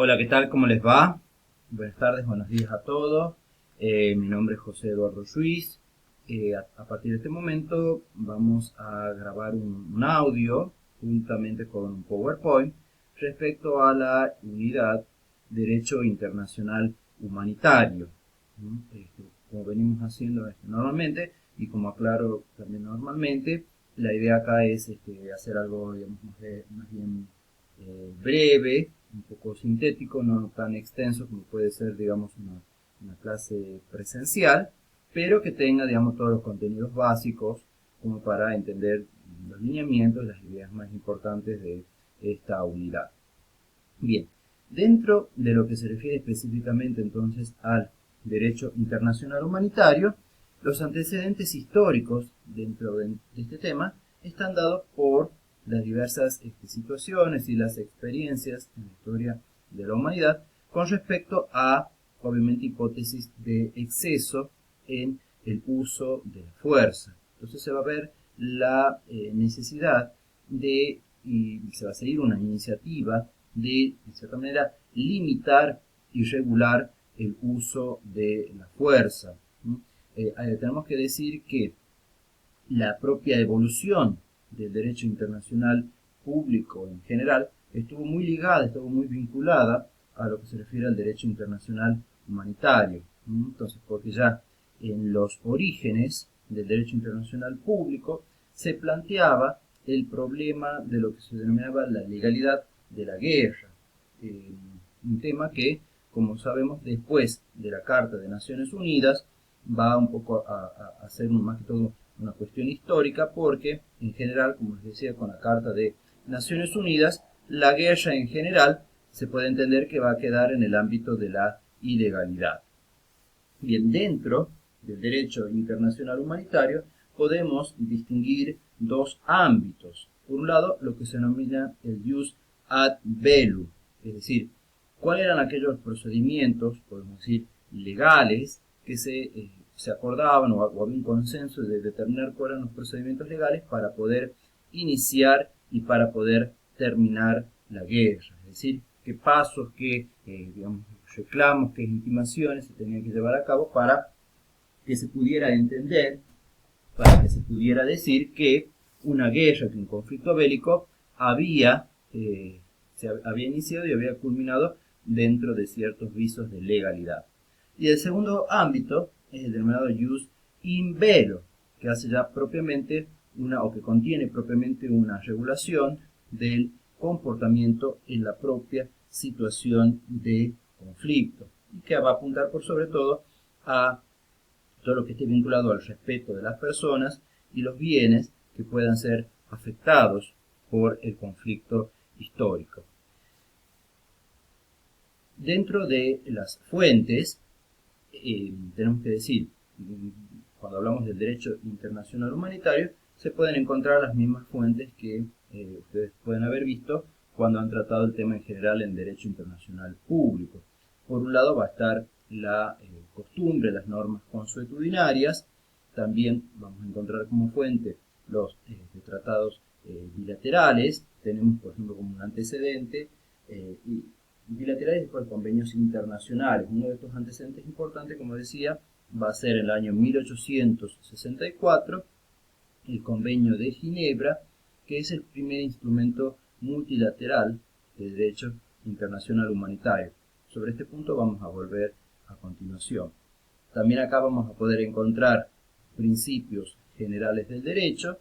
Hola, ¿qué tal? ¿Cómo les va? Buenas tardes, buenos días a todos. Mi nombre es José Eduardo Ruiz. A partir de este momento vamos a grabar un audio juntamente con un PowerPoint respecto a la unidad Derecho Internacional Humanitario. ¿No? Como venimos haciendo normalmente y como aclaro también normalmente, la idea acá es hacer algo, digamos, más bien breve, un poco sintético, no tan extenso como puede ser, digamos, una clase presencial, pero que tenga, digamos, todos los contenidos básicos como para entender los lineamientos, las ideas más importantes de esta unidad. Bien, dentro de lo que se refiere específicamente entonces al derecho internacional humanitario, los antecedentes históricos dentro de este tema están dados por las diversas situaciones y las experiencias en la historia de la humanidad con respecto a, obviamente, hipótesis de exceso en el uso de la fuerza. Entonces se va a ver la necesidad de, y se va a seguir una iniciativa de cierta manera, limitar y regular el uso de la fuerza. Tenemos que decir que la propia evolución del derecho internacional público en general estuvo muy ligada, estuvo muy vinculada a lo que se refiere al derecho internacional humanitario. Entonces, porque ya en los orígenes del derecho internacional público se planteaba el problema de lo que se denominaba la legalidad de la guerra, eh, un tema que, como sabemos, después de la Carta de Naciones Unidas va un poco a ser más que todo una cuestión histórica, porque en general, como les decía, con la Carta de Naciones Unidas, la guerra en general se puede entender que va a quedar en el ámbito de la ilegalidad. Bien, dentro del derecho internacional humanitario podemos distinguir dos ámbitos. Por un lado, lo que se denomina el jus ad bellum, es decir, cuáles eran aquellos procedimientos, podemos decir, legales, que se acordaban o había un consenso de determinar cuáles eran los procedimientos legales para poder iniciar y para poder terminar la guerra. Es decir, qué pasos, qué digamos, reclamos, qué intimaciones se tenían que llevar a cabo para que se pudiera entender, para que se pudiera decir que una guerra, que un conflicto bélico se había iniciado y había culminado dentro de ciertos visos de legalidad. Y el segundo ámbito es el denominado jus in bello, que hace ya propiamente o que contiene propiamente una regulación del comportamiento en la propia situación de conflicto y que va a apuntar por sobre todo a todo lo que esté vinculado al respeto de las personas y los bienes que puedan ser afectados por el conflicto histórico. Dentro de las fuentes, tenemos que decir, cuando hablamos del derecho internacional humanitario, se pueden encontrar las mismas fuentes que ustedes pueden haber visto cuando han tratado el tema en general en derecho internacional público. Por un lado va a estar la costumbre, las normas consuetudinarias. También vamos a encontrar como fuente los tratados bilaterales. Tenemos, por ejemplo, como un antecedente y bilaterales y después convenios internacionales. Uno de estos antecedentes importantes, como decía, va a ser el año 1864, el Convenio de Ginebra, que es el primer instrumento multilateral de derecho internacional humanitario. Sobre este punto vamos a volver a continuación. También acá vamos a poder encontrar principios generales del derecho.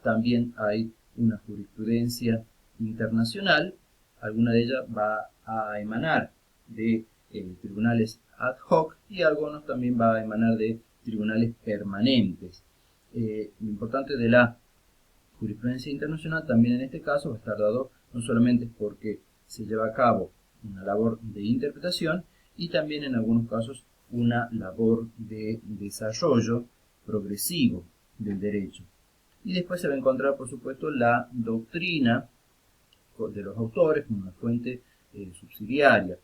También hay una jurisprudencia internacional. Alguna de ellas va a emanar de tribunales ad hoc y algunos también va a emanar de tribunales permanentes. Lo importante de la jurisprudencia internacional también en este caso va a estar dado no solamente porque se lleva a cabo una labor de interpretación y también en algunos casos una labor de desarrollo progresivo del derecho. Y después se va a encontrar, por supuesto, la doctrina de los autores como una fuente subsidiaria.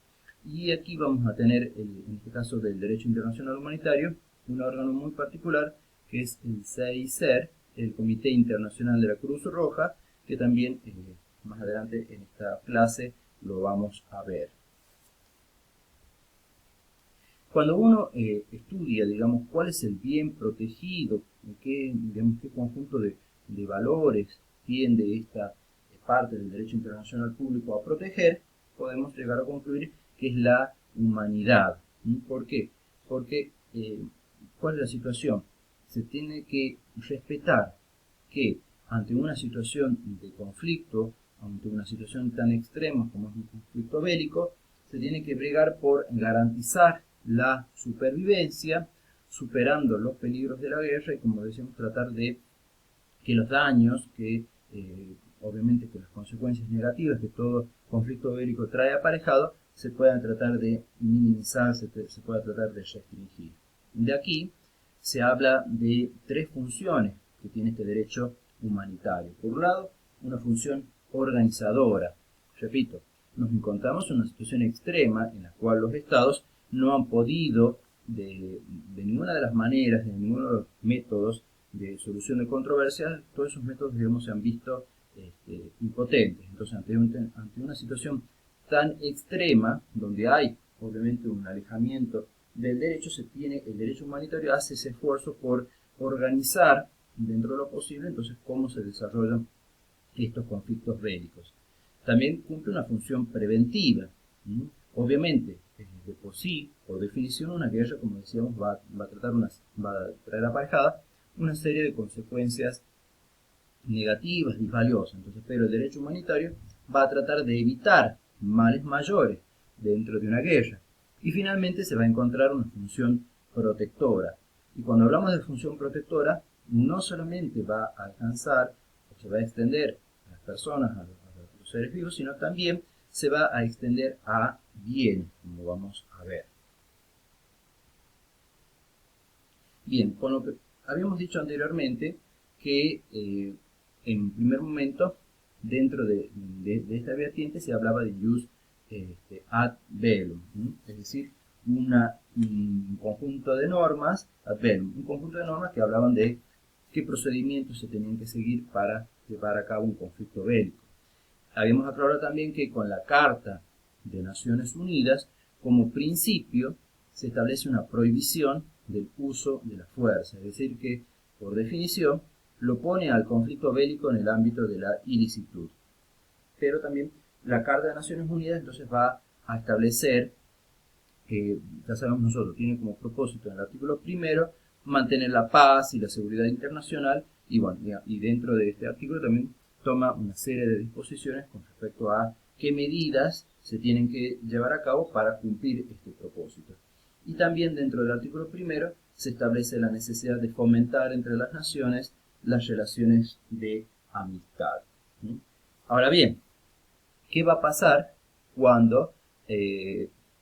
Y aquí vamos a tener, en este caso del derecho internacional humanitario, un órgano muy particular que es el CICER, el Comité Internacional de la Cruz Roja, que también más adelante en esta clase lo vamos a ver. Cuando uno estudia, digamos, cuál es el bien protegido, digamos, qué conjunto de valores tiende esta parte del derecho internacional público a proteger, podemos llegar a concluir que es la humanidad. ¿Por qué? Porque, ¿cuál es la situación? Se tiene que respetar que ante una situación de conflicto, ante una situación tan extrema como es un conflicto bélico, se tiene que bregar por garantizar la supervivencia, superando los peligros de la guerra y, como decíamos, tratar de que los daños, obviamente que las consecuencias negativas que todo conflicto bélico trae aparejado, se puedan tratar de minimizar, se pueda tratar de restringir. De aquí se habla de tres funciones que tiene este derecho humanitario. Por un lado, una función organizadora. Repito, nos encontramos en una situación extrema en la cual los estados no han podido, de ninguna de las maneras, de ninguno de los métodos de solución de controversias, todos esos métodos, digamos, se han visto impotentes. Entonces, ante una situación tan extrema, donde hay obviamente un alejamiento del derecho, el derecho humanitario hace ese esfuerzo por organizar dentro de lo posible, entonces, cómo se desarrollan estos conflictos bélicos. También cumple una función preventiva. Obviamente, de por sí, por definición, una guerra, como decíamos, va a traer aparejada una serie de consecuencias negativas y valiosas. Entonces, pero el derecho humanitario va a tratar de evitar males mayores dentro de una guerra. Y finalmente se va a encontrar una función protectora. Y cuando hablamos de función protectora, no solamente va a alcanzar o se va a extender a las personas, a los seres vivos, sino también se va a extender a bienes, como vamos a ver. Bien, con lo que habíamos dicho anteriormente, que en primer momento, dentro de esta vertiente, se hablaba de jus ad bellum, es decir, un conjunto de normas, ad bellum, un conjunto de normas que hablaban de qué procedimientos se tenían que seguir para llevar a cabo un conflicto bélico. Habíamos aclarado también que con la Carta de Naciones Unidas, como principio, se establece una prohibición del uso de la fuerza, es decir, que por definición lo pone al conflicto bélico en el ámbito de la ilicitud. Pero también la Carta de Naciones Unidas entonces va a establecer que, ya sabemos nosotros, tiene como propósito en el artículo primero mantener la paz y la seguridad internacional, y bueno, y dentro de este artículo también toma una serie de disposiciones con respecto a qué medidas se tienen que llevar a cabo para cumplir este propósito. Y también dentro del artículo primero se establece la necesidad de fomentar entre las naciones las relaciones de amistad. Ahora bien, ¿qué va a pasar cuando,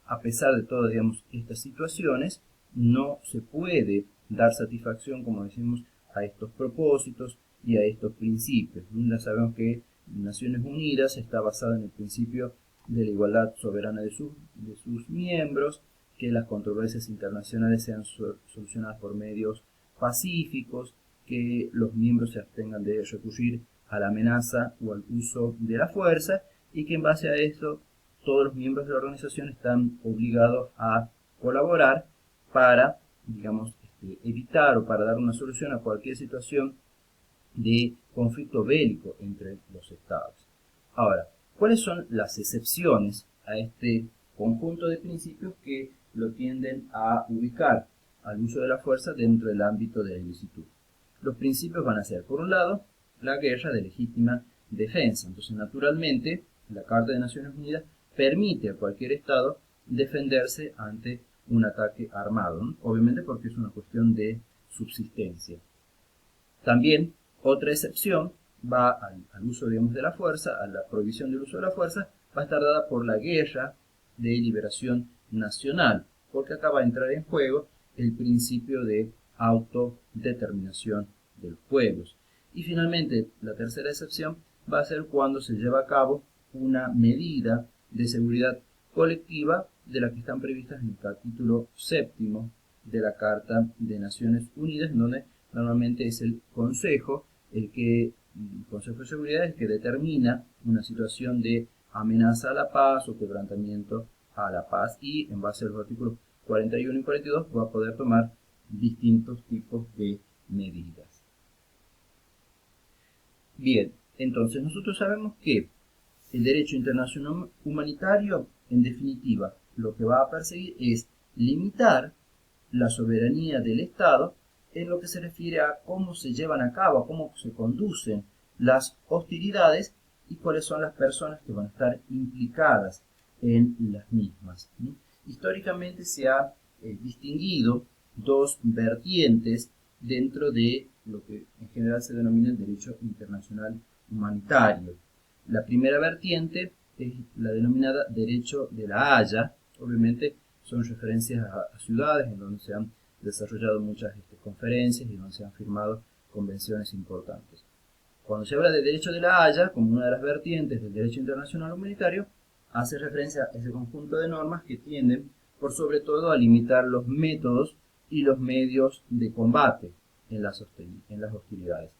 a pesar de todas, digamos, estas situaciones, no se puede dar satisfacción, como decimos, a estos propósitos y a estos principios? Ya sabemos que Naciones Unidas está basada en el principio de la igualdad soberana de sus miembros, que las controversias internacionales sean solucionadas por medios pacíficos, que los miembros se abstengan de recurrir a la amenaza o al uso de la fuerza, y que en base a esto todos los miembros de la organización están obligados a colaborar para, digamos, evitar o para dar una solución a cualquier situación de conflicto bélico entre los estados. Ahora, ¿cuáles son las excepciones a este conjunto de principios que lo tienden a ubicar al uso de la fuerza dentro del ámbito de la ilicitud? Los principios van a ser, por un lado, la guerra de legítima defensa. Entonces, naturalmente, la Carta de Naciones Unidas permite a cualquier Estado defenderse ante un ataque armado, ¿no? Obviamente porque es una cuestión de subsistencia. También, otra excepción va al uso, digamos, de la fuerza, a la prohibición del uso de la fuerza, va a estar dada por la guerra de liberación nacional, porque acá va a entrar en juego el principio de autodeterminación de los pueblos. Y finalmente, la tercera excepción va a ser cuando se lleva a cabo una medida de seguridad colectiva de las que están previstas en el capítulo séptimo de la Carta de Naciones Unidas, en donde normalmente es el Consejo el Consejo de Seguridad el que determina una situación de amenaza a la paz o quebrantamiento a la paz, y en base a los artículos 41 y 42 va a poder tomar distintos tipos de medidas. Bien, entonces nosotros sabemos que el derecho internacional humanitario, en definitiva, lo que va a perseguir es limitar la soberanía del Estado en lo que se refiere a cómo se llevan a cabo, a cómo se conducen las hostilidades y cuáles son las personas que van a estar implicadas en las mismas. Históricamente se ha distinguido dos vertientes dentro de lo que en general se denomina el derecho internacional humanitario. La primera vertiente es la denominada derecho de la Haya. Obviamente son referencias a ciudades en donde se han desarrollado muchas conferencias y donde se han firmado convenciones importantes. Cuando se habla de derecho de la Haya, como una de las vertientes del derecho internacional humanitario, hace referencia a ese conjunto de normas que tienden, por sobre todo, a limitar los métodos y los medios de combate en las hostilidades.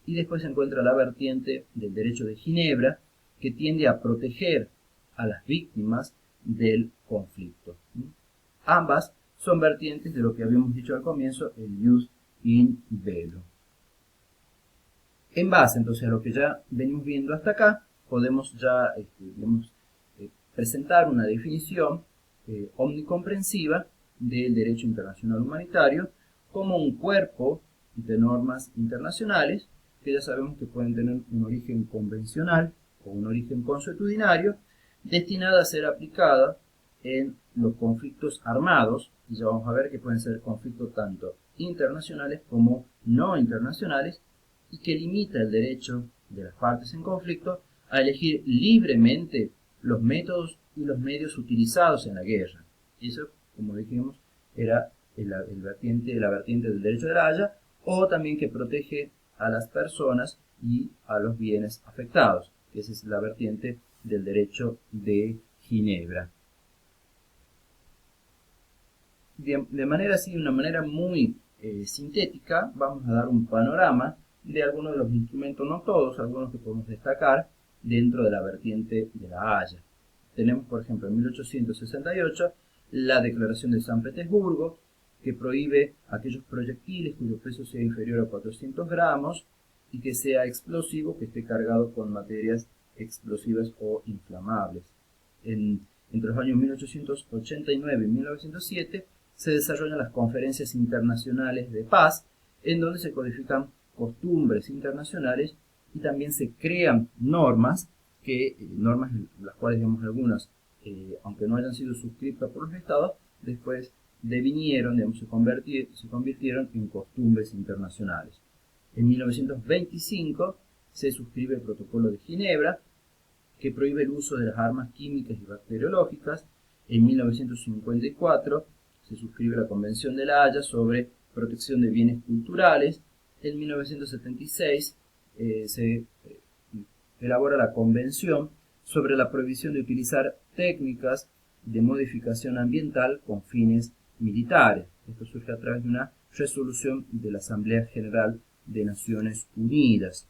Y después se encuentra la vertiente del derecho de Ginebra, que tiende a proteger a las víctimas del conflicto. Ambas son vertientes de lo que habíamos dicho al comienzo, el jus in bello. En base entonces a lo que ya venimos viendo hasta acá, podemos ya presentar una definición omnicomprensiva del derecho internacional humanitario como un cuerpo de normas internacionales que ya sabemos que pueden tener un origen convencional o un origen consuetudinario destinada a ser aplicada en los conflictos armados, y ya vamos a ver que pueden ser conflictos tanto internacionales como no internacionales, y que limita el derecho de las partes en conflicto a elegir libremente los métodos y los medios utilizados en la guerra. Eso, como dijimos, era la vertiente del derecho de la Haya, o también que protege a las personas y a los bienes afectados, que esa es la vertiente del derecho de Ginebra. De manera así, de una manera muy sintética, vamos a dar un panorama de algunos de los instrumentos, no todos, algunos que podemos destacar dentro de la vertiente de la Haya. Tenemos, por ejemplo, en 1868, la Declaración de San Petersburgo, que prohíbe aquellos proyectiles cuyo peso sea inferior a 400 gramos y que sea explosivo, que esté cargado con materias explosivas o inflamables. Entre los años 1889 y 1907 se desarrollan las conferencias internacionales de paz, en donde se codifican costumbres internacionales y también se crean normas, las cuales, digamos, algunas, aunque no hayan sido suscritas por los estados, después devinieron, digamos, se convirtieron en costumbres internacionales. En 1925 se suscribe el Protocolo de Ginebra, que prohíbe el uso de las armas químicas y bacteriológicas. En 1954 se suscribe la Convención de la Haya sobre protección de bienes culturales. En 1976 se elabora la Convención sobre la prohibición de utilizar técnicas de modificación ambiental con fines militares. Esto surge a través de una resolución de la Asamblea General de Naciones Unidas.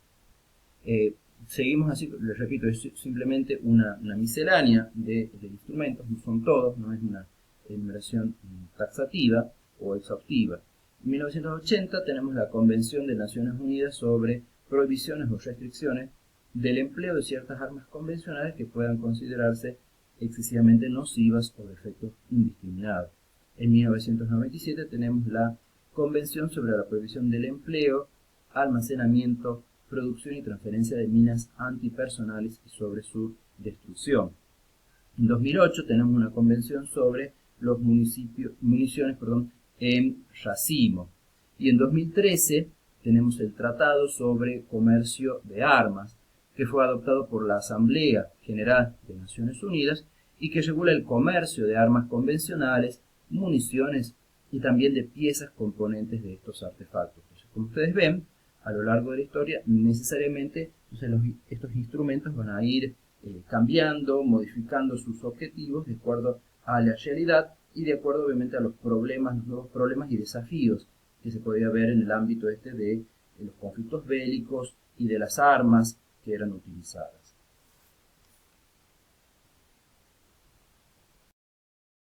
Seguimos así, les repito, es simplemente una miscelánea de instrumentos, no son todos, no es una enumeración taxativa o exhaustiva. En 1980 tenemos la Convención de Naciones Unidas sobre prohibiciones o restricciones del empleo de ciertas armas convencionales que puedan considerarse excesivamente nocivas o de efectos indiscriminados. En 1997 tenemos la Convención sobre la prohibición del empleo, almacenamiento, producción y transferencia de minas antipersonales y sobre su destrucción. En 2008 tenemos una convención sobre los municiones en racimo. Y en 2013 tenemos el Tratado sobre Comercio de Armas, que fue adoptado por la Asamblea General de Naciones Unidas y que regula el comercio de armas convencionales, municiones y también de piezas componentes de estos artefactos. Entonces, como ustedes ven, a lo largo de la historia, necesariamente estos instrumentos van a ir cambiando, modificando sus objetivos de acuerdo a la realidad y de acuerdo obviamente a los nuevos problemas y desafíos que se podía ver en el ámbito de los conflictos bélicos y de las armas que eran utilizadas.